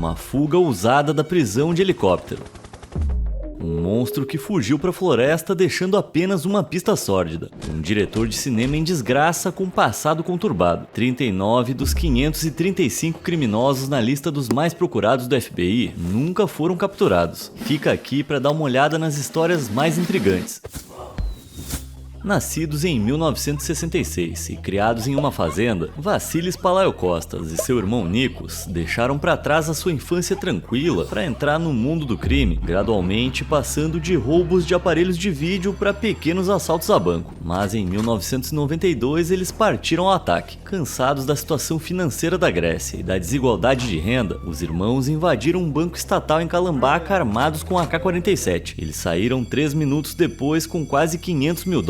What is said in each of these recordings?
uma fuga ousada da prisão de helicóptero. Um monstro que fugiu para a floresta deixando apenas uma pista sórdida. Um diretor de cinema em desgraça com passado conturbado. 39 dos 535 criminosos na lista dos mais procurados do FBI nunca foram capturados. Fica aqui para dar uma olhada nas histórias mais intrigantes. Nascidos em 1966 e criados em uma fazenda, Vassilis Palaiokostas e seu irmão Nikos deixaram para trás a sua infância tranquila para entrar no mundo do crime, gradualmente passando de roubos de aparelhos de vídeo para pequenos assaltos a banco. Mas em 1992 eles partiram ao ataque. Cansados da situação financeira da Grécia e da desigualdade de renda, os irmãos invadiram um banco estatal em Kalambaka armados com AK-47. Eles saíram 3 minutos depois com quase $500 mil,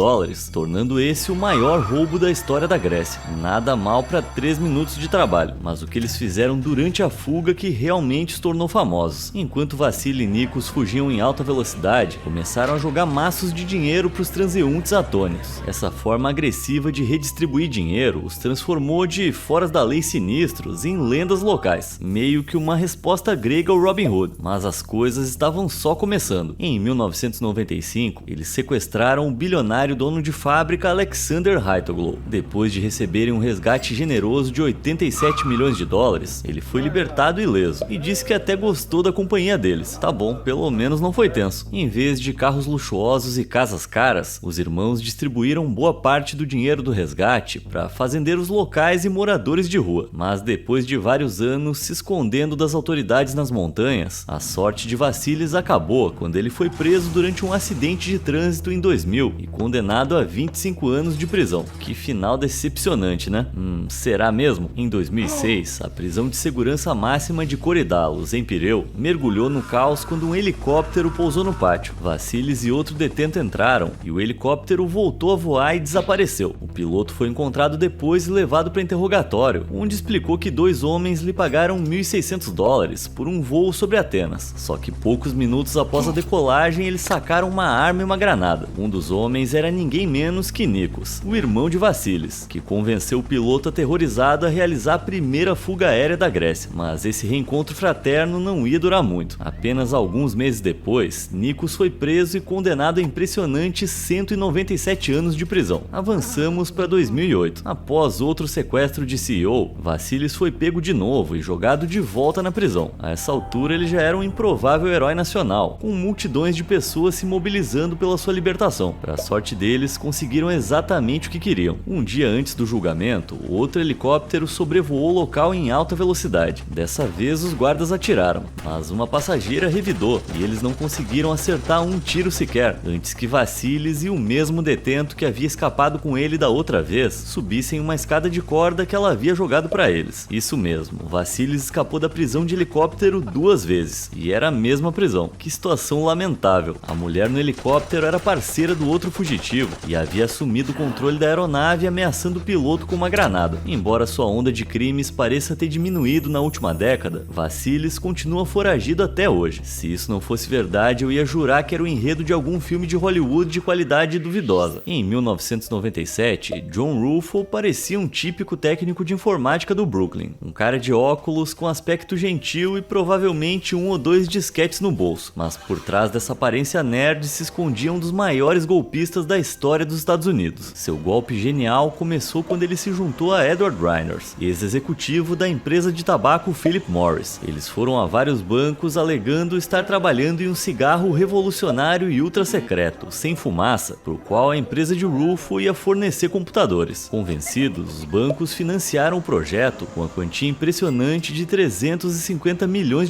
tornando esse o maior roubo da história da Grécia. Nada mal para 3 minutos de trabalho, mas o que eles fizeram durante a fuga que realmente os tornou famosos. Enquanto Vassili e Nikos fugiam em alta velocidade, começaram a jogar maços de dinheiro para os transeuntes atônitos. Essa forma agressiva de redistribuir dinheiro os transformou de foras da lei sinistros em lendas locais, meio que uma resposta grega ao Robin Hood. Mas as coisas estavam só começando. Em 1995, eles sequestraram o bilionário dono de fábrica Alexander Haitoglu. Depois de receberem um resgate generoso de $87 milhões, ele foi libertado ileso e disse que até gostou da companhia deles. Tá bom, pelo menos não foi tenso. Em vez de carros luxuosos e casas caras, os irmãos distribuíram boa parte do dinheiro do resgate para fazendeiros locais e moradores de rua. Mas depois de vários anos se escondendo das autoridades nas montanhas, a sorte de Vassilis acabou quando ele foi preso durante um acidente de trânsito em 2000 e condenado a 25 anos de prisão. Que final decepcionante, né? Será mesmo? Em 2006, a prisão de segurança máxima de Korydallos, em Pireu, mergulhou no caos quando um helicóptero pousou no pátio. Vassilis e outro detento entraram e o helicóptero voltou a voar e desapareceu. O piloto foi encontrado depois e levado para interrogatório, onde explicou que 2 homens lhe pagaram $1.600 por um voo sobre Atenas. Só que poucos minutos após a decolagem, eles sacaram uma arma e uma granada. Um dos homens era ninguém menos que Nikos, o irmão de Vassilis, que convenceu o piloto aterrorizado a realizar a primeira fuga aérea da Grécia. Mas esse reencontro fraterno não ia durar muito. Apenas alguns meses depois, Nikos foi preso e condenado a impressionantes 197 anos de prisão. Avançamos para 2008. Após outro sequestro de CEO, Vassilis foi pego de novo e jogado de volta na prisão. A essa altura ele já era um improvável herói nacional, com multidões de pessoas se mobilizando pela sua libertação. Para a sorte deles, conseguiram exatamente o que queriam. Um dia antes do julgamento, outro helicóptero sobrevoou o local em alta velocidade. Dessa vez os guardas atiraram, mas uma passageira revidou e eles não conseguiram acertar um tiro sequer, antes que Vassilis e o mesmo detento que havia escapado com ele da outra vez subissem uma escada de corda que ela havia jogado para eles. Isso mesmo, Vassilis escapou da prisão de helicóptero 2 vezes, e era a mesma prisão. Que situação lamentável. A mulher no helicóptero era parceira do outro fugitivo e havia assumido o controle da aeronave ameaçando o piloto com uma granada. Embora sua onda de crimes pareça ter diminuído na última década, Vassilis continua foragido até hoje. Se isso não fosse verdade, eu ia jurar que era o enredo de algum filme de Hollywood de qualidade duvidosa. Em 1997, John Rulfo parecia um típico técnico de informática do Brooklyn. Um cara de óculos com aspecto gentil e provavelmente 1 ou 2 disquetes no bolso. Mas por trás dessa aparência nerd se escondia um dos maiores golpistas da história dos Estados Unidos. Seu golpe genial começou quando ele se juntou a Edward Reiners, ex-executivo da empresa de tabaco Philip Morris. Eles foram a vários bancos alegando estar trabalhando em um cigarro revolucionário e ultra secreto, sem fumaça, por qual a empresa de Rulfo ia fornecer computadores. Convencidos, os bancos financiaram o projeto com a quantia impressionante de $350 milhões,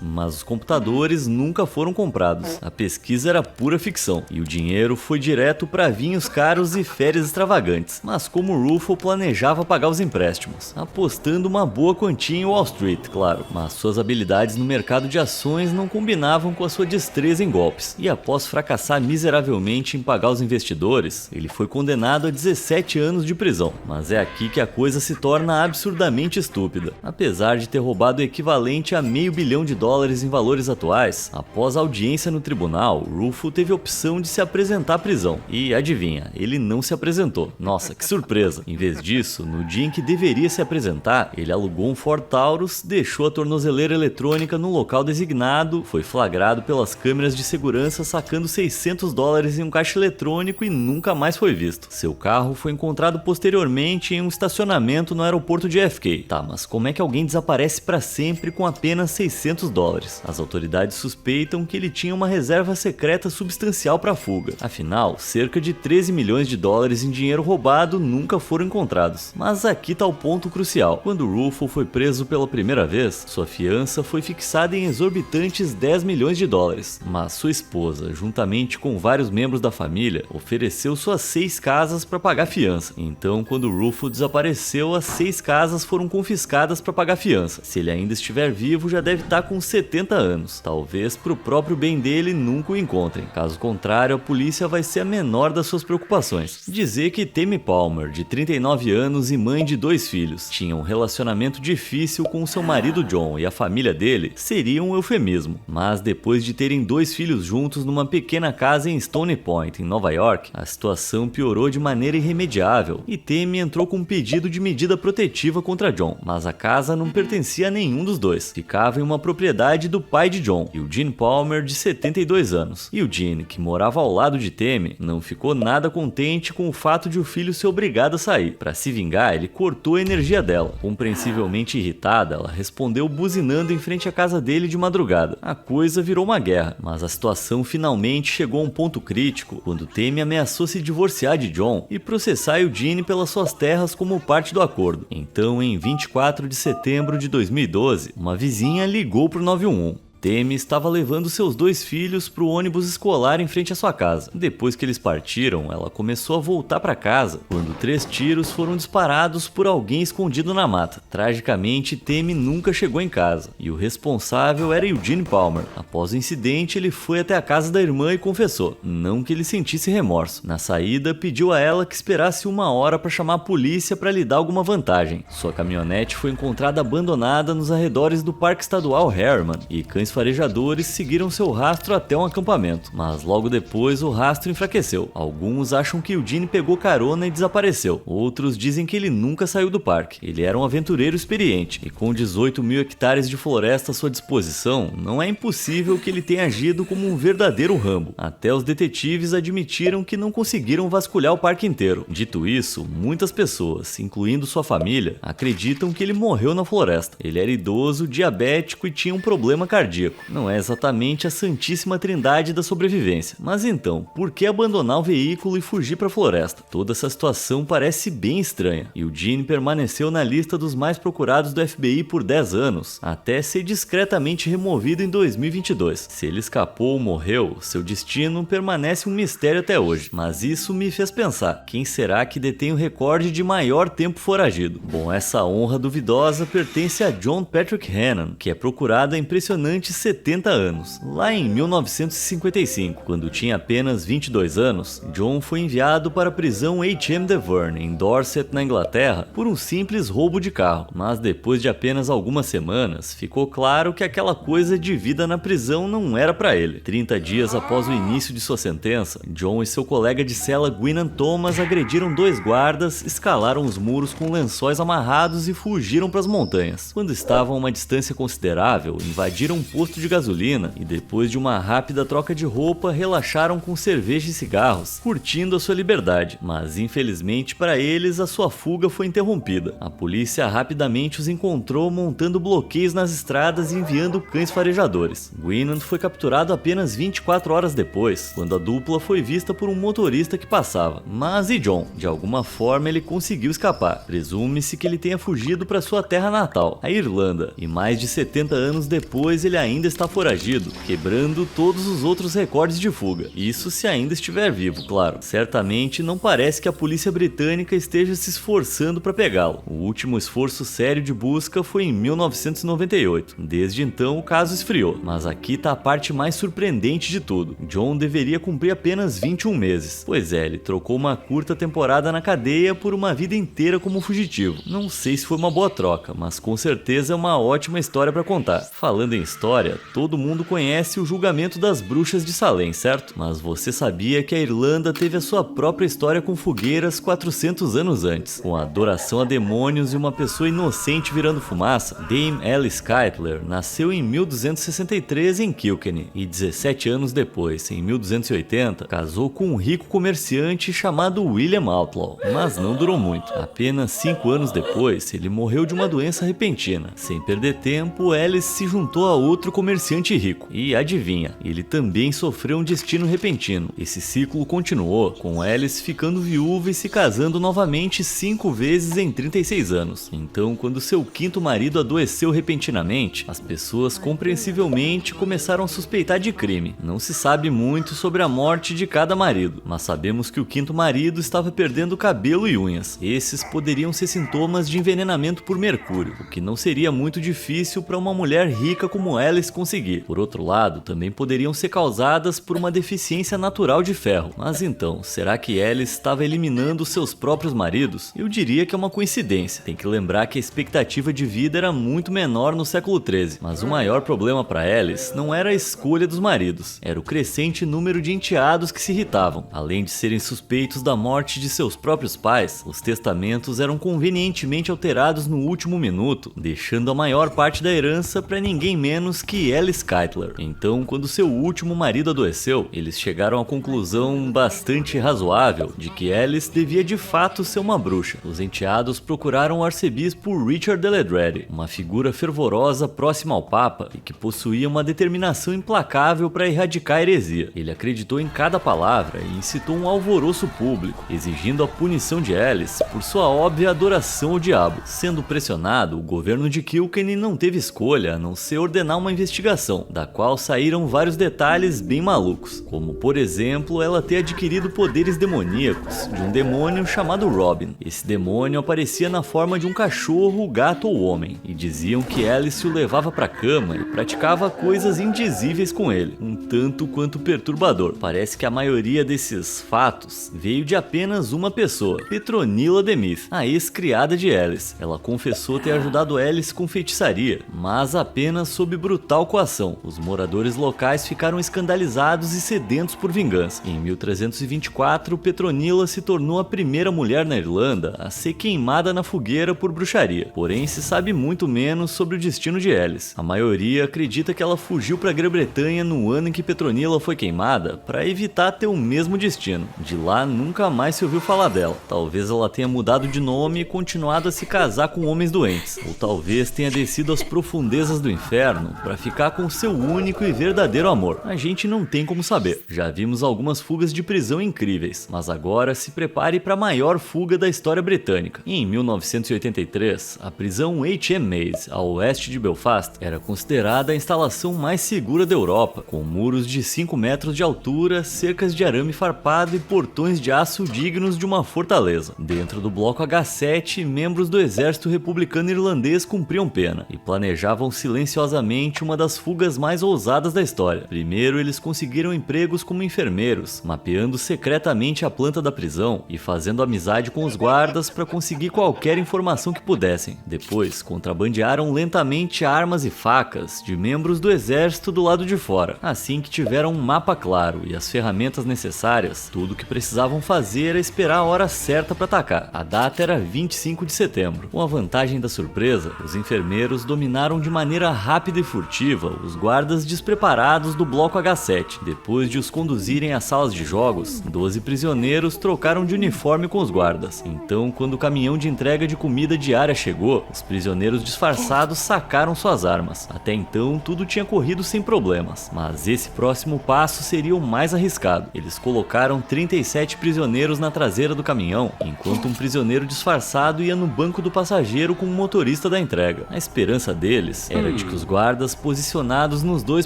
mas os computadores nunca foram comprados. A pesquisa era pura ficção e o dinheiro foi direto para vinhos caros e férias extravagantes. Mas como Rulfo planejava pagar os empréstimos, apostando uma boa quantia em Wall Street, claro. Mas suas habilidades no mercado de ações não combinavam com a sua destreza em golpes, e após fracassar miseravelmente em pagar os investidores, ele foi condenado a 17 anos de prisão. Mas é aqui que a coisa se torna absurdamente estúpida. Apesar de ter roubado o equivalente a $500 milhão em valores atuais, após a audiência no tribunal, Rulfo teve a opção de se apresentar à prisão. E adivinha, ele não se apresentou. Nossa, que surpresa! Em vez disso, no dia em que deveria se apresentar, ele alugou um Ford Taurus, deixou a tornozeleira eletrônica no local designado, foi flagrado pelas câmeras de segurança sacando $600 em um caixa eletrônico e nunca mais foi visto. Seu carro foi encontrado posteriormente em um estacionamento no aeroporto de JFK. Tá, mas como é que alguém desaparece para sempre com apenas $600? As autoridades suspeitam que ele tinha uma reserva secreta substancial para a fuga. Afinal, cerca de 13 milhões de dólares em dinheiro roubado nunca foram encontrados. Mas aqui tá o ponto crucial. Quando Rufo foi preso pela primeira vez, sua fiança foi fixada em exorbitantes 10 milhões de dólares. Mas sua esposa, juntamente com vários membros da família, ofereceu suas 6 casas para pagar fiança. Então, quando Rufo desapareceu, as 6 casas foram confiscadas para pagar fiança. Se ele ainda estiver vivo, já deve estar com 70 anos. Talvez pro próprio bem dele nunca o encontrem. Caso contrário, a polícia vai ser a menor das suas preocupações. Dizer que Tammy Palmer, de 39 anos e mãe de 2 filhos, tinha um relacionamento difícil com seu marido John e a família dele seria um eufemismo. Mas depois de terem 2 filhos juntos numa pequena casa em Stony Point, em Nova York, a situação piorou de maneira irremediável e Tammy entrou com um pedido de medida protetiva contra John. Mas a casa não pertencia a nenhum dos dois. Ficava em uma propriedade do pai de John, Eugene Palmer, de 72 anos. E Eugene, que morava ao lado de Tammy, não ficou nada contente com o fato de o filho ser obrigado a sair. Para se vingar, ele cortou a energia dela. Compreensivelmente irritada, ela respondeu buzinando em frente à casa dele de madrugada. A coisa virou uma guerra, mas a situação finalmente chegou a um ponto crítico quando Tammy ameaçou se divorciar de John e processar Eugene pelas suas terras como parte do acordo. Então, em 24 de setembro de 2012, uma vizinha ligou pro 911. Tammy estava levando seus 2 filhos para o ônibus escolar em frente à sua casa. Depois que eles partiram, ela começou a voltar para casa, quando 3 tiros foram disparados por alguém escondido na mata. Tragicamente, Tammy nunca chegou em casa, e o responsável era Eugene Palmer. Após o incidente, ele foi até a casa da irmã e confessou, não que ele sentisse remorso. Na saída, pediu a ela que esperasse 1 hora para chamar a polícia para lhe dar alguma vantagem. Sua caminhonete foi encontrada abandonada nos arredores do Parque Estadual Harriman, e cães farejadores seguiram seu rastro até um acampamento, mas logo depois o rastro enfraqueceu. Alguns acham que Eugene pegou carona e desapareceu, outros dizem que ele nunca saiu do parque. Ele era um aventureiro experiente, e com 18 mil hectares de floresta à sua disposição, não é impossível que ele tenha agido como um verdadeiro Rambo. Até os detetives admitiram que não conseguiram vasculhar o parque inteiro. Dito isso, muitas pessoas, incluindo sua família, acreditam que ele morreu na floresta. Ele era idoso, diabético e tinha um problema cardíaco. Não é exatamente a santíssima trindade da sobrevivência. Mas então, por que abandonar o veículo e fugir para a floresta? Toda essa situação parece bem estranha. Eugene permaneceu na lista dos mais procurados do FBI por 10 anos, até ser discretamente removido em 2022. Se ele escapou ou morreu, seu destino permanece um mistério até hoje. Mas isso me fez pensar, quem será que detém o recorde de maior tempo foragido? Bom, essa honra duvidosa pertence a John Patrick Hannan, que é procurado há impressionantes 70 anos. Lá em 1955, quando tinha apenas 22 anos, John foi enviado para a prisão H.M. Deverne, em Dorset, na Inglaterra, por um simples roubo de carro. Mas depois de apenas algumas semanas, ficou claro que aquela coisa de vida na prisão não era para ele. 30 dias após o início de sua sentença, John e seu colega de cela Gwynan Thomas agrediram 2 guardas, escalaram os muros com lençóis amarrados e fugiram para as montanhas. Quando estavam a uma distância considerável, invadiram um posto de gasolina e depois de uma rápida troca de roupa, relaxaram com cerveja e cigarros, curtindo a sua liberdade. Mas infelizmente para eles, a sua fuga foi interrompida. A polícia rapidamente os encontrou montando bloqueios nas estradas e enviando cães farejadores. Gwynan foi capturado apenas 24 horas depois, quando a dupla foi vista por um motorista que passava. Mas e John? De alguma forma ele conseguiu escapar. Presume-se que ele tenha fugido para sua terra natal, a Irlanda, e mais de 70 anos depois ele ainda está foragido, quebrando todos os outros recordes de fuga. Isso se ainda estiver vivo, claro. Certamente não parece que a polícia britânica esteja se esforçando para pegá-lo. O último esforço sério de busca foi em 1998. Desde então o caso esfriou. Mas aqui está a parte mais surpreendente de tudo. John deveria cumprir apenas 21 meses. Pois é, ele trocou uma curta temporada na cadeia por uma vida inteira como fugitivo. Não sei se foi uma boa troca, mas com certeza é uma ótima história para contar. Falando em história, história, todo mundo conhece o julgamento das bruxas de Salem, certo? Mas você sabia que a Irlanda teve a sua própria história com fogueiras 400 anos antes, com a adoração a demônios e uma pessoa inocente virando fumaça? Dame Alice Keitler nasceu em 1263 em Kilkenny e 17 anos depois, em 1280, casou com um rico comerciante chamado William Outlaw, mas não durou muito. Apenas 5 anos depois, ele morreu de uma doença repentina. Sem perder tempo, Alice se juntou a outro comerciante rico. E adivinha, ele também sofreu um destino repentino. Esse ciclo continuou, com Alice ficando viúva e se casando novamente 5 vezes em 36 anos. Então, quando seu quinto marido adoeceu repentinamente, as pessoas compreensivelmente começaram a suspeitar de crime. Não se sabe muito sobre a morte de cada marido, mas sabemos que o quinto marido estava perdendo cabelo e unhas. Esses poderiam ser sintomas de envenenamento por mercúrio, o que não seria muito difícil para uma mulher rica como Alice conseguir. Por outro lado, também poderiam ser causadas por uma deficiência natural de ferro. Mas então, será que Alice estava eliminando seus próprios maridos? Eu diria que é uma coincidência. Tem que lembrar que a expectativa de vida era muito menor no século XIII, mas o maior problema para Alice não era a escolha dos maridos, era o crescente número de enteados que se irritavam. Além de serem suspeitos da morte de seus próprios pais, os testamentos eram convenientemente alterados no último minuto, deixando a maior parte da herança para ninguém menos que Alice Keitler. Então, quando seu último marido adoeceu, eles chegaram à conclusão bastante razoável de que Alice devia de fato ser uma bruxa. Os enteados procuraram o arcebispo Richard Deledredy, uma figura fervorosa próxima ao Papa e que possuía uma determinação implacável para erradicar a heresia. Ele acreditou em cada palavra e incitou um alvoroço público, exigindo a punição de Alice por sua óbvia adoração ao diabo. Sendo pressionado, o governo de Kilkenny não teve escolha a não ser ordenar uma investigação, da qual saíram vários detalhes bem malucos, como por exemplo ela ter adquirido poderes demoníacos de um demônio chamado Robin. Esse demônio aparecia na forma de um cachorro, gato ou homem, e diziam que Alice o levava para a cama e praticava coisas indizíveis com ele, um tanto quanto perturbador. Parece que a maioria desses fatos veio de apenas uma pessoa, Petronilla de Meath, a ex-criada de Alice. Ela confessou ter ajudado Alice com feitiçaria, mas apenas sob brutal coação. Os moradores locais ficaram escandalizados e sedentos por vingança. Em 1324, Petronilla se tornou a primeira mulher na Irlanda a ser queimada na fogueira por bruxaria. Porém, se sabe muito menos sobre o destino de Alice. A maioria acredita que ela fugiu para a Grã-Bretanha no ano em que Petronilla foi queimada para evitar ter o mesmo destino. De lá nunca mais se ouviu falar dela. Talvez ela tenha mudado de nome e continuado a se casar com homens doentes. Ou talvez tenha descido às profundezas do inferno para ficar com seu único e verdadeiro amor. A gente não tem como saber. Já vimos algumas fugas de prisão incríveis, mas agora se prepare para a maior fuga da história britânica. Em 1983, a prisão H.M. Maze, ao oeste de Belfast, era considerada a instalação mais segura da Europa, com muros de 5 metros de altura, cercas de arame farpado e portões de aço dignos de uma fortaleza. Dentro do bloco H7, membros do exército republicano irlandês cumpriam pena e planejavam silenciosamente uma das fugas mais ousadas da história. Primeiro, eles conseguiram empregos como enfermeiros, mapeando secretamente a planta da prisão e fazendo amizade com os guardas para conseguir qualquer informação que pudessem. Depois, contrabandearam lentamente armas e facas de membros do exército do lado de fora. Assim que tiveram um mapa claro e as ferramentas necessárias, tudo o que precisavam fazer era esperar a hora certa para atacar. A data era 25 de setembro. Com a vantagem da surpresa, os enfermeiros dominaram de maneira rápida e furtiva os guardas despreparados do bloco H7. Depois de os conduzirem às salas de jogos, 12 prisioneiros trocaram de uniforme com os guardas. Então, quando o caminhão de entrega de comida diária chegou, os prisioneiros disfarçados sacaram suas armas. Até então, tudo tinha corrido sem problemas, mas esse próximo passo seria o mais arriscado. Eles colocaram 37 prisioneiros na traseira do caminhão, enquanto um prisioneiro disfarçado ia no banco do passageiro com o motorista da entrega. A esperança deles era de que os guardas posicionados nos 2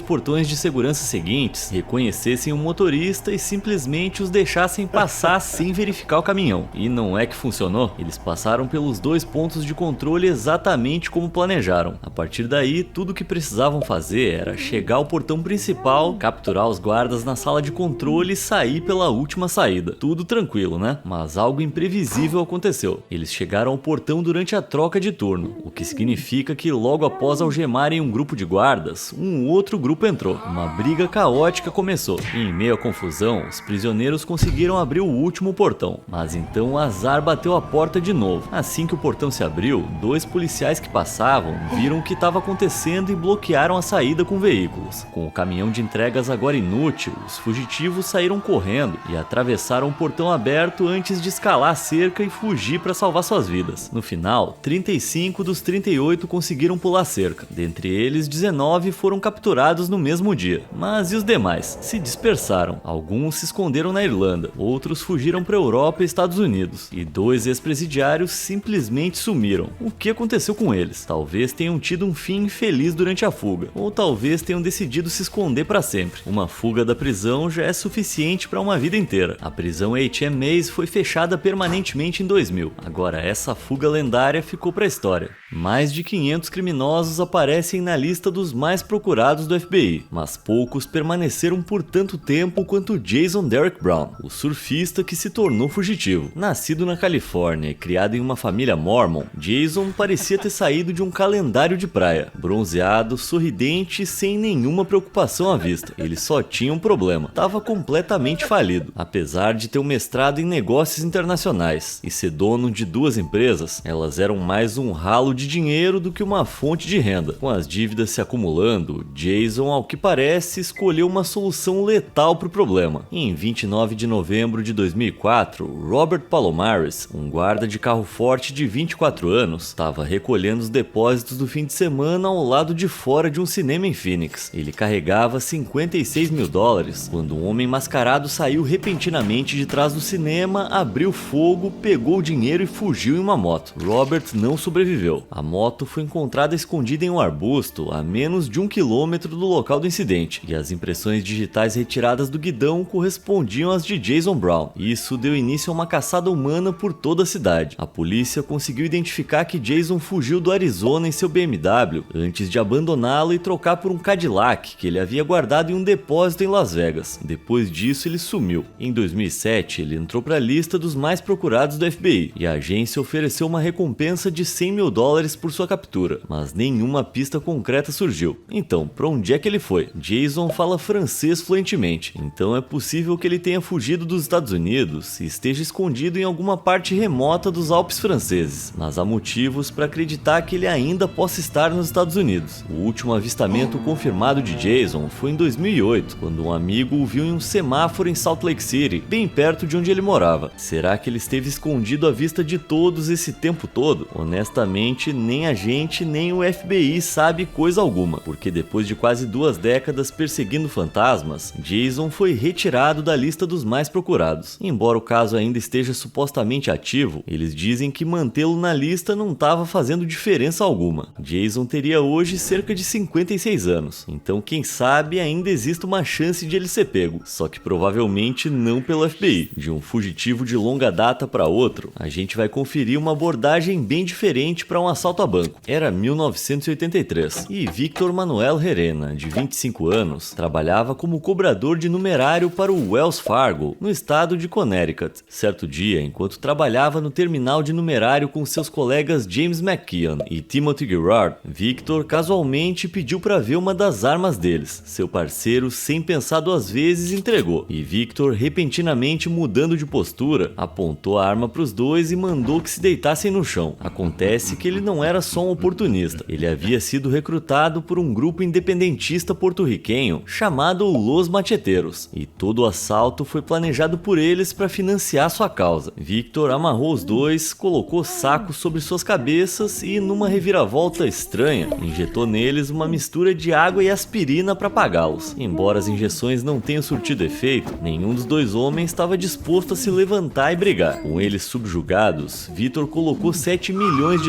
portões de segurança seguintes reconhecessem o motorista e simplesmente os deixassem passar sem verificar o caminhão. E não é que funcionou. Eles passaram pelos 2 pontos de controle exatamente como planejaram. A partir daí, tudo o que precisavam fazer era chegar ao portão principal, capturar os guardas na sala de controle e sair pela última saída. Tudo tranquilo, né? Mas algo imprevisível aconteceu. Eles chegaram ao portão durante a troca de turno, o que significa que logo após algemarem um grupo de guardas, um outro grupo entrou. Uma briga caótica começou. Em meio à confusão, os prisioneiros conseguiram abrir o último portão, mas então o azar bateu a porta de novo. Assim que o portão se abriu, 2 policiais que passavam viram o que estava acontecendo e bloquearam a saída com veículos. Com o caminhão de entregas agora inútil, os fugitivos saíram correndo e atravessaram o portão aberto antes de escalar a cerca e fugir para salvar suas vidas. No final, 35 dos 38 conseguiram pular a cerca. Dentre eles, 19 foram capturados no mesmo dia. Mas e os demais? Se dispersaram. Alguns se esconderam na Irlanda, outros fugiram para a Europa e Estados Unidos. E 2 ex-presidiários simplesmente sumiram. O que aconteceu com eles? Talvez tenham tido um fim infeliz durante a fuga, ou talvez tenham decidido se esconder para sempre. Uma fuga da prisão já é suficiente para uma vida inteira. A prisão H.M. Mays foi fechada permanentemente em 2000. Agora essa fuga lendária ficou para a história. Mais de 500 criminosos aparecem na lista dos mais procurados do FBI, mas poucos permaneceram por tanto tempo quanto Jason Derek Brown, o surfista que se tornou fugitivo. Nascido na Califórnia e criado em uma família mormon, Jason parecia ter saído de um calendário de praia. Bronzeado, sorridente e sem nenhuma preocupação à vista. Ele só tinha um problema: estava completamente falido. Apesar de ter um mestrado em negócios internacionais e ser dono de 2 empresas, elas eram mais um ralo de dinheiro do que uma fonte de renda. Com as dívidas se acumulando, Jason, ao que parece, escolheu uma solução letal para o problema. Em 29 de novembro de 2004, Robert Palomares, um guarda de carro forte de 24 anos, estava recolhendo os depósitos do fim de semana ao lado de fora de um cinema em Phoenix. Ele carregava $56 mil quando um homem mascarado saiu repentinamente de trás do cinema, abriu fogo, pegou o dinheiro e fugiu em uma moto. Robert não sobreviveu. A moto foi encontrada escondida em um arbusto a menos de 1 quilômetro do local do incidente, e as impressões digitais retiradas do guidão correspondiam às de Jason Brown. Isso deu início a uma caçada humana por toda a cidade. A polícia conseguiu identificar que Jason fugiu do Arizona em seu BMW antes de abandoná-lo e trocar por um Cadillac que ele havia guardado em um depósito em Las Vegas. Depois disso, ele sumiu. Em 2007, ele entrou para a lista dos mais procurados do FBI e a agência ofereceu uma recompensa de $100 mil por sua captura, mas nenhuma pista concreta surgiu. Então, para onde é que ele foi? Jason fala francês fluentemente, então é possível que ele tenha fugido dos Estados Unidos e esteja escondido em alguma parte remota dos Alpes franceses, mas há motivos para acreditar que ele ainda possa estar nos Estados Unidos. O último avistamento confirmado de Jason foi em 2008, quando um amigo o viu em um semáforo em Salt Lake City, bem perto de onde ele morava. Será que ele esteve escondido à vista de todos esse tempo todo? Honestamente, nem a gente nem o FBI sabe coisa alguma, porque depois de quase 2 décadas perseguindo fantasmas, Jason foi retirado da lista dos mais procurados. Embora o caso ainda esteja supostamente ativo, eles dizem que mantê-lo na lista não estava fazendo diferença alguma. Jason teria hoje cerca de 56 anos, então quem sabe ainda existe uma chance de ele ser pego, só que provavelmente não pelo FBI. De um fugitivo de longa data para outro, a gente vai conferir uma abordagem bem diferente para um assalto a banco. Era 1983 e Victor Manuel Herena, de 25 anos, trabalhava como cobrador de numerário para o Wells Fargo, no estado de Connecticut. Certo dia, enquanto trabalhava no terminal de numerário com seus colegas James McKeon e Timothy Gerard, Victor casualmente pediu para ver uma das armas deles. Seu parceiro, sem pensar 2 vezes, entregou, e Victor, repentinamente mudando de postura, apontou a arma para os dois e mandou que se deitassem no chão. Acontece que ele não era só um oportunista, ele havia sido recrutado por um grupo independentista porto-riquenho chamado Los Macheteros, e todo o assalto foi planejado por eles para financiar sua causa. Victor amarrou os dois, colocou sacos sobre suas cabeças e, numa reviravolta estranha, injetou neles uma mistura de água e aspirina para apagá-los. Embora as injeções não tenham surtido efeito, nenhum dos 2 homens estava disposto a se levantar e brigar. Com eles subjugados, Victor colocou $7 milhões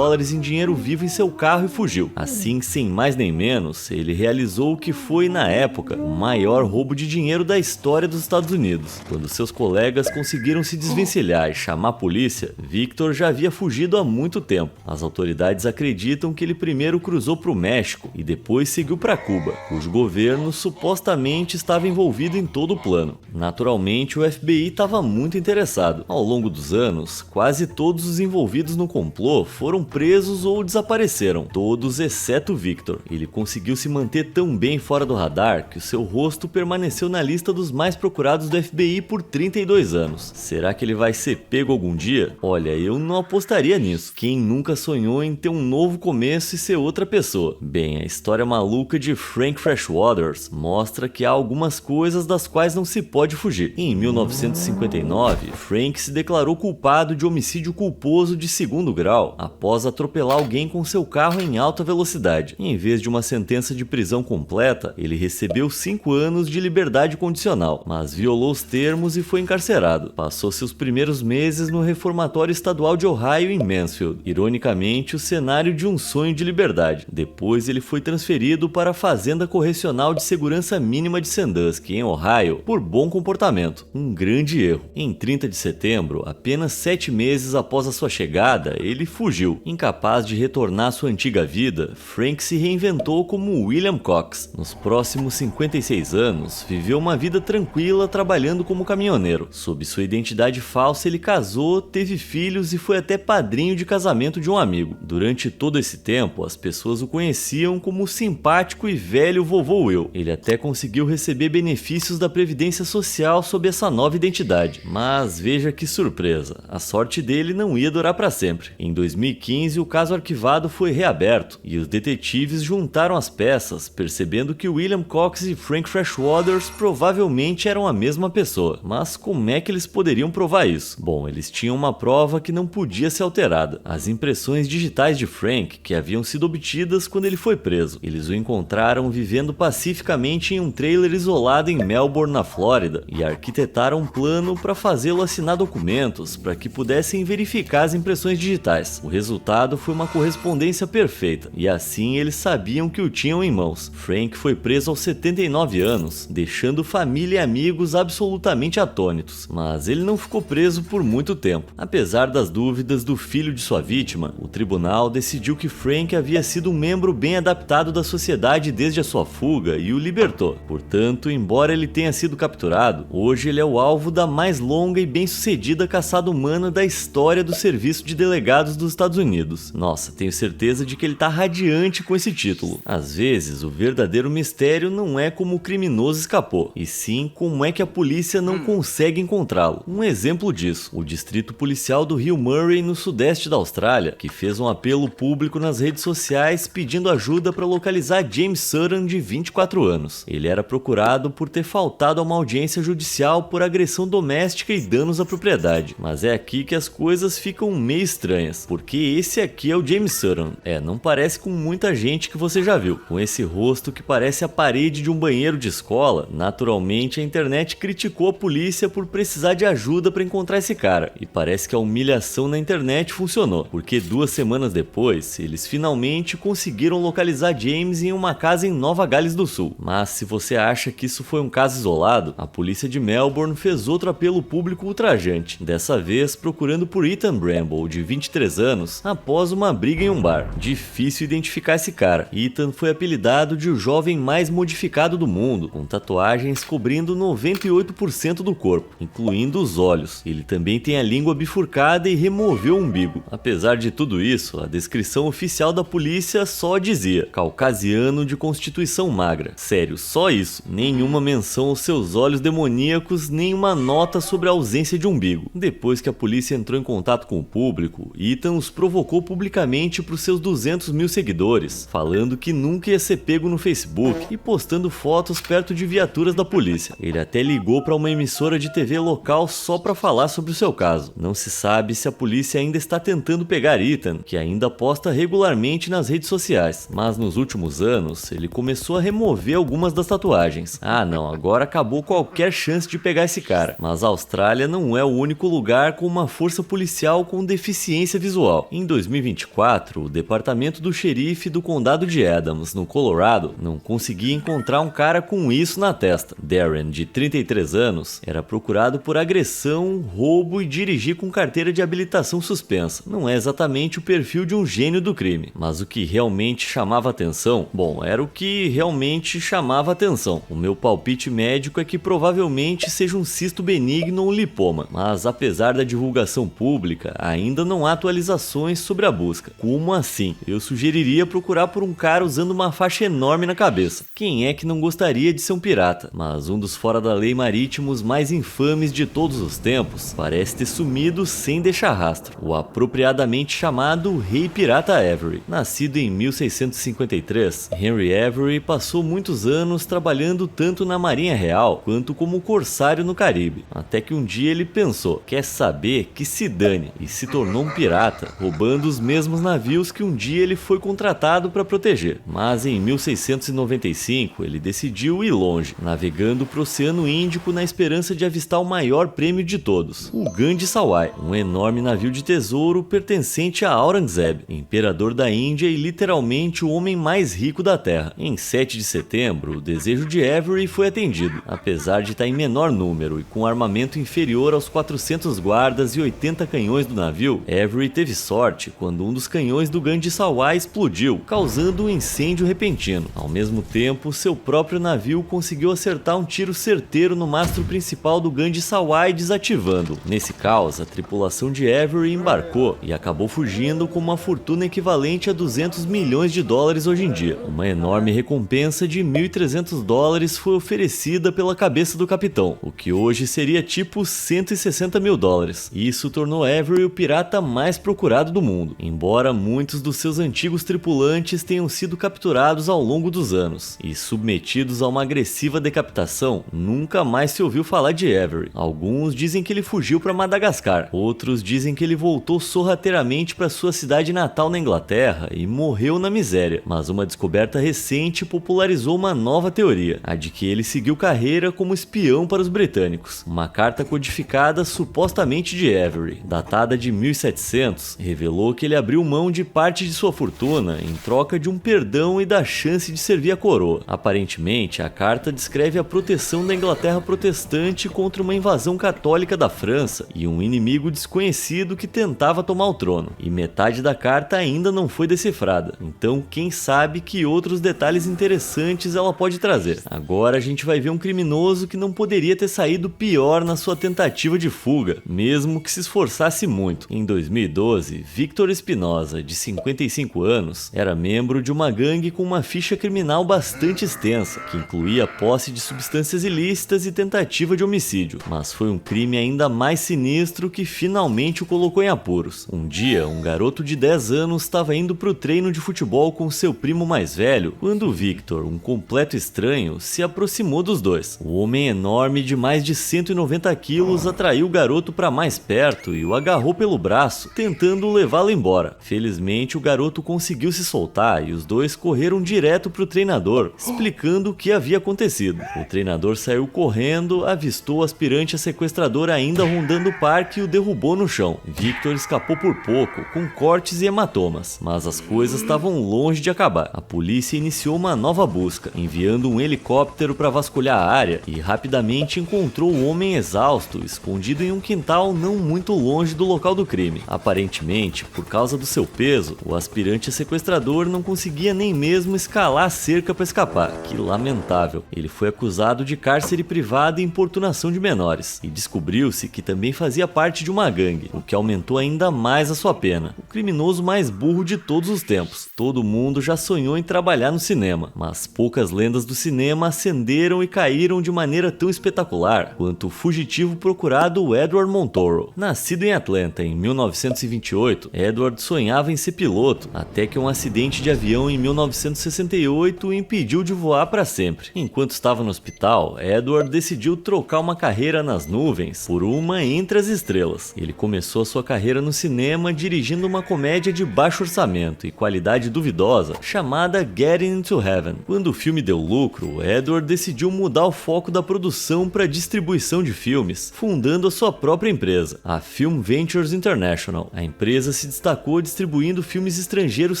em dinheiro vivo em seu carro e fugiu. Assim, sem mais nem menos, ele realizou o que foi, na época, o maior roubo de dinheiro da história dos Estados Unidos. Quando seus colegas conseguiram se desvencilhar e chamar a polícia, Victor já havia fugido há muito tempo. As autoridades acreditam que ele primeiro cruzou para o México e depois seguiu para Cuba, cujo governo supostamente estava envolvido em todo o plano. Naturalmente, o FBI estava muito interessado. Ao longo dos anos, quase todos os envolvidos no complô foram presos ou desapareceram, todos exceto Victor. assustador. Ele conseguiu se manter tão bem fora do radar que o seu rosto permaneceu na lista dos mais procurados do FBI por 32 anos. Será que ele vai ser pego algum dia? Olha, eu não apostaria nisso. Quem nunca sonhou em ter um novo começo e ser outra pessoa? Bem, a história maluca de Frank Freshwaters mostra que há algumas coisas das quais não se pode fugir. Em 1959, Frank se declarou culpado de homicídio culposo de segundo grau após atropelar alguém com seu carro em alta velocidade. Em vez de uma sentença de prisão completa, ele recebeu 5 anos de liberdade condicional, mas violou os termos e foi encarcerado. Passou seus primeiros meses no reformatório estadual de Ohio em Mansfield, ironicamente o cenário de um sonho de liberdade. Depois ele foi transferido para a Fazenda Correcional de Segurança Mínima de Sandusky, em Ohio, por bom comportamento. Um grande erro. Em 30 de setembro, apenas 7 meses após a sua chegada, ele fugiu. Incapaz de retornar à sua antiga vida, Frank se reinventou como William Cox. Nos próximos 56 anos, viveu uma vida tranquila trabalhando como caminhoneiro. Sob sua identidade falsa, ele casou, teve filhos e foi até padrinho de casamento de um amigo. Durante todo esse tempo, as pessoas o conheciam como o simpático e velho vovô Will. Ele até conseguiu receber benefícios da Previdência Social sob essa nova identidade. Mas veja que surpresa, a sorte dele não ia durar para sempre. Em 2015, o caso arquivado foi reaberto e os detetives juntaram as peças, percebendo que William Cox e Frank Freshwaters provavelmente eram a mesma pessoa. Mas como é que eles poderiam provar isso? Bom, eles tinham uma prova que não podia ser alterada: as impressões digitais de Frank que haviam sido obtidas quando ele foi preso. Eles o encontraram vivendo pacificamente em um trailer isolado em Melbourne, na Flórida, e arquitetaram um plano para fazê-lo assinar documentos para que pudessem verificar as impressões digitais. O resultado foi uma correspondência perfeita, e assim eles sabiam que o tinham em mãos. Frank foi preso aos 79 anos, deixando família e amigos absolutamente atônitos. Mas ele não ficou preso por muito tempo. Apesar das dúvidas do filho de sua vítima, o tribunal decidiu que Frank havia sido um membro bem adaptado da sociedade desde a sua fuga e o libertou. Portanto, embora ele tenha sido capturado, hoje ele é o alvo da mais longa e bem-sucedida caçada humana da história do Serviço de Delegados dos Estados Unidos. Nossa, tenho certeza de que ele tá radiante com esse título. Às vezes, o verdadeiro mistério não é como o criminoso escapou, e sim como é que a polícia não consegue encontrá-lo. Um exemplo disso, o Distrito Policial do Rio Murray, no sudeste da Austrália, que fez um apelo público nas redes sociais pedindo ajuda para localizar James Sutton, de 24 anos. Ele era procurado por ter faltado a uma audiência judicial por agressão doméstica e danos à propriedade. Mas é aqui que as coisas ficam meio estranhas, porque esse aqui é o James Sutton. Não parece com muita gente que você já viu. Com esse rosto que parece a parede de um banheiro de escola, naturalmente a internet criticou a polícia por precisar de ajuda para encontrar esse cara. E parece que a humilhação na internet funcionou, porque 2 semanas depois, eles finalmente conseguiram localizar James em uma casa em Nova Gales do Sul. Mas se você acha que isso foi um caso isolado, a polícia de Melbourne fez outro apelo público ultrajante, dessa vez procurando por Ethan Bramble, de 23 anos, após uma briga em um bar. Difícil identificar esse cara. Ethan foi apelidado de o jovem mais modificado do mundo, com tatuagens cobrindo 98% do corpo, incluindo os olhos. Ele também tem a língua bifurcada e removeu o umbigo. Apesar de tudo isso, a descrição oficial da polícia só dizia: caucasiano de constituição magra. Sério, só isso. Nenhuma menção aos seus olhos demoníacos, nem uma nota sobre a ausência de umbigo. Depois que a polícia entrou em contato com o público, Ethan os provocou publicamente para os seus 200 mil seguidores, falando que nunca ia ser pego no Facebook e postando fotos perto de viaturas da polícia. Ele até ligou para uma emissora de TV local só para falar sobre o seu caso. Não se sabe se a polícia ainda está tentando pegar Ethan, que ainda posta regularmente nas redes sociais, mas nos últimos anos ele começou a remover algumas das tatuagens. Não, agora acabou qualquer chance de pegar esse cara. Mas a Austrália não é o único lugar com uma força policial com deficiência visual. Em 2024, o departamento do xerife do condado de Adams, no Colorado, não conseguia encontrar um cara com isso na testa. Darren, de 33 anos, era procurado por agressão, roubo e dirigir com carteira de habilitação suspensa. Não é exatamente o perfil de um gênio do crime, mas o que realmente chamava atenção, era o que realmente chamava atenção. O meu palpite médico é que provavelmente seja um cisto benigno ou lipoma, mas apesar da divulgação pública, ainda não há atualizações sobre a busca. Como assim? Eu sugeriria procurar por um um cara usando uma faixa enorme na cabeça. Quem é que não gostaria de ser um pirata? Mas um dos fora da lei marítimos mais infames de todos os tempos parece ter sumido sem deixar rastro. O apropriadamente chamado Rei Pirata Avery. Nascido em 1653, Henry Avery passou muitos anos trabalhando tanto na Marinha Real quanto como corsário no Caribe. Até que um dia ele pensou, quer saber, que se dane, e se tornou um pirata, roubando os mesmos navios que um dia ele foi contratado para proteger. Mas em 1695 ele decidiu ir longe, navegando para o Oceano Índico na esperança de avistar o maior prêmio de todos, o Gandhi Sawai, um enorme navio de tesouro pertencente a Aurangzeb, imperador da Índia e literalmente o homem mais rico da Terra. Em 7 de setembro, o desejo de Avery foi atendido. Apesar de estar em menor número e com armamento inferior aos 400 guardas e 80 canhões do navio, Avery teve sorte quando um dos canhões do Gandhi Sawai explodiu, causando um incêndio repentino. Ao mesmo tempo, seu próprio navio conseguiu acertar um tiro certeiro no mastro principal do Gandhi Sawai, desativando-o. Nesse caos, a tripulação de Avery embarcou e acabou fugindo com uma fortuna equivalente a 200 milhões de dólares hoje em dia. Uma enorme recompensa de 1.300 dólares foi oferecida pela cabeça do capitão, o que hoje seria tipo 160 mil dólares. Isso tornou Avery o pirata mais procurado do mundo, embora muitos dos seus antigos tripulantes tenham sido capturados ao longo dos anos e submetidos a uma agressiva decapitação. Nunca mais se ouviu falar de Avery. Alguns dizem que ele fugiu para Madagascar, outros dizem que ele voltou sorrateiramente para sua cidade natal na Inglaterra e morreu na miséria, mas uma descoberta recente popularizou uma nova teoria, a de que ele seguiu carreira como espião para os britânicos. Uma carta codificada supostamente de Avery, datada de 1700, revelou que ele abriu mão de parte de sua fortuna em troca de um perdão e da chance de servir a coroa. Aparentemente, a carta descreve a proteção da Inglaterra protestante contra uma invasão católica da França e um inimigo desconhecido que tentava tomar o trono, e metade da carta ainda não foi decifrada, então quem sabe que outros detalhes interessantes ela pode trazer. Agora a gente vai ver um criminoso que não poderia ter saído pior na sua tentativa de fuga, mesmo que se esforçasse muito. Em 2012, Victor Espinosa, de 55 anos, era membro de uma gangue com uma ficha criminal bastante extensa, que incluía posse de substâncias ilícitas e tentativa de homicídio, mas foi um crime ainda mais sinistro que finalmente o colocou em apuros. Um dia, um garoto de 10 anos estava indo para o treino de futebol com seu primo mais velho, quando Victor, um completo estranho, se aproximou dos dois. O homem enorme de mais de 190 quilos atraiu o garoto para mais perto e o agarrou pelo braço, tentando levá-lo embora. Felizmente, o garoto conseguiu se soltar e os dois correram direto para o treinador, explicando o que havia acontecido. O treinador saiu correndo, avistou o aspirante a sequestrador ainda rondando o parque e o derrubou no chão. Victor escapou por pouco, com cortes e hematomas, mas as coisas estavam longe de acabar. A polícia iniciou uma nova busca, enviando um helicóptero para vasculhar a área e rapidamente encontrou o homem exausto, escondido em um quintal não muito longe do local do crime. Aparentemente, por causa do seu peso, o aspirante a sequestrador não conseguia nem mesmo escalar a cerca para escapar. Que lamentável. Ele foi acusado de cárcere privado e importunação de menores, e descobriu-se que também fazia parte de uma gangue, o que aumentou ainda mais a sua pena. O criminoso mais burro de todos os tempos. Todo mundo já sonhou em trabalhar no cinema, mas poucas lendas do cinema ascenderam e caíram de maneira tão espetacular quanto o fugitivo procurado Edward Montoro. Nascido em Atlanta em 1928, Edward sonhava em ser piloto, até que um acidente de avião em 1968 o impediu de voar para sempre. Enquanto estava no hospital, Edward decidiu trocar uma carreira nas nuvens por uma entre as estrelas. Ele começou a sua carreira no cinema dirigindo uma comédia de baixo orçamento e qualidade duvidosa chamada Getting into Heaven. Quando o filme deu lucro, Edward decidiu mudar o foco da produção para distribuição de filmes, fundando a sua própria empresa, a Film Ventures International. A empresa se destacou distribuindo filmes estrangeiros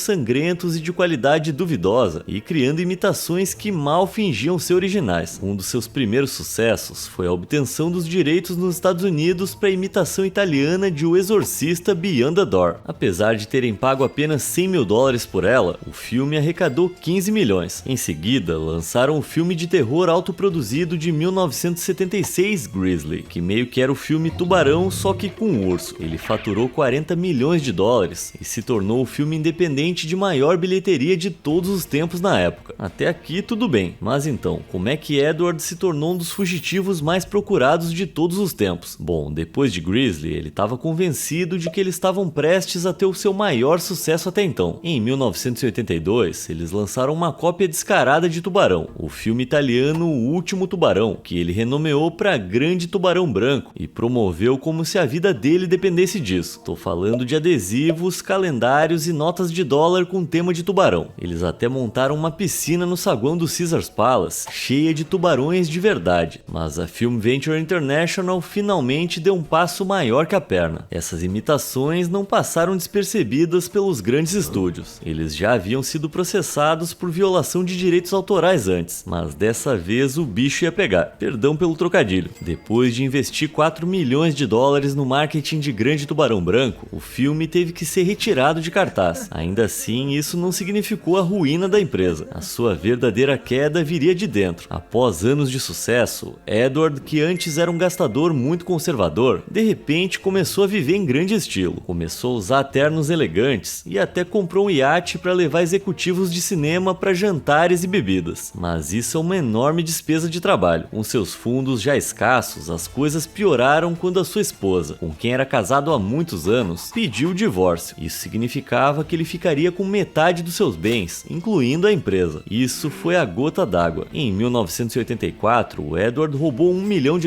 sangrentos e de qualidade duvidosa e criando imitações que mal fingiam ser originais. Um dos seus primeiros sucessos foi a obtenção dos direitos nos Estados Unidos para a imitação italiana de O Exorcista Beyond the Door. Apesar de terem pago apenas 100 mil dólares por ela, o filme arrecadou 15 milhões. Em seguida, lançaram o filme de terror autoproduzido de 1976, Grizzly, que meio que era o filme Tubarão, só que com um urso. Ele faturou 40 milhões de dólares e se tornou o filme independente de maior bilheteria bilheteria de todos os tempos na época. Até aqui tudo bem, mas então, como é que Edward se tornou um dos fugitivos mais procurados de todos os tempos? Bom, depois de Grizzly, ele estava convencido de que eles estavam prestes a ter o seu maior sucesso até então. Em 1982, eles lançaram uma cópia descarada de Tubarão, o filme italiano O Último Tubarão, que ele renomeou para Grande Tubarão Branco e promoveu como se a vida dele dependesse disso. Tô falando de adesivos, calendários e notas de dólar com tema de tubarão. Eles até montaram uma piscina no saguão do Caesars Palace, cheia de tubarões de verdade. Mas a Film Venture International finalmente deu um passo maior que a perna. Essas imitações não passaram despercebidas pelos grandes estúdios. Eles já haviam sido processados por violação de direitos autorais antes, mas dessa vez o bicho ia pegar. Perdão pelo trocadilho. Depois de investir 4 milhões de dólares no marketing de Grande Tubarão Branco, o filme teve que ser retirado de cartaz. Ainda assim, isso não significou a ruína da empresa. A sua verdadeira queda viria de dentro. Após anos de sucesso, Edward, que antes era um gastador muito conservador, de repente começou a viver em grande estilo. Começou a usar ternos elegantes e até comprou um iate para levar executivos de cinema para jantares e bebidas. Mas isso é uma enorme despesa de trabalho. Com seus fundos já escassos, as coisas pioraram quando a sua esposa, com quem era casado há muitos anos, pediu o divórcio. Isso significava que ele ficaria com metade dos seus bens, incluindo a empresa. Isso foi a gota d'água. Em 1984, o Edward roubou $1 milhão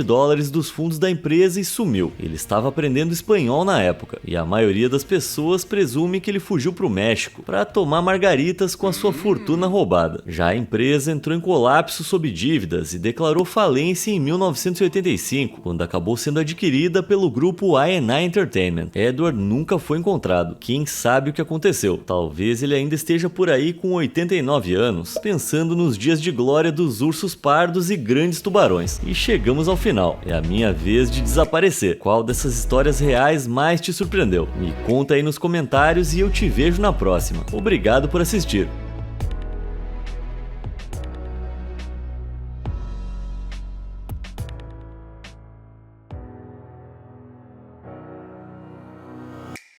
dos fundos da empresa e sumiu. Ele estava aprendendo espanhol na época, e a maioria das pessoas presume que ele fugiu para o México para tomar margaritas com a sua fortuna roubada. Já a empresa entrou em colapso sob dívidas e declarou falência em 1985, quando acabou sendo adquirida pelo grupo I&I Entertainment. Edward nunca foi encontrado. Quem sabe o que aconteceu? Talvez ele ainda esteja por aí com 89 anos, pensando nos dias de glória dos ursos pardos e grandes tubarões. E chegamos ao final. É a minha vez de desaparecer. Qual dessas histórias reais mais te surpreendeu? Me conta aí nos comentários e eu te vejo na próxima. Obrigado por assistir.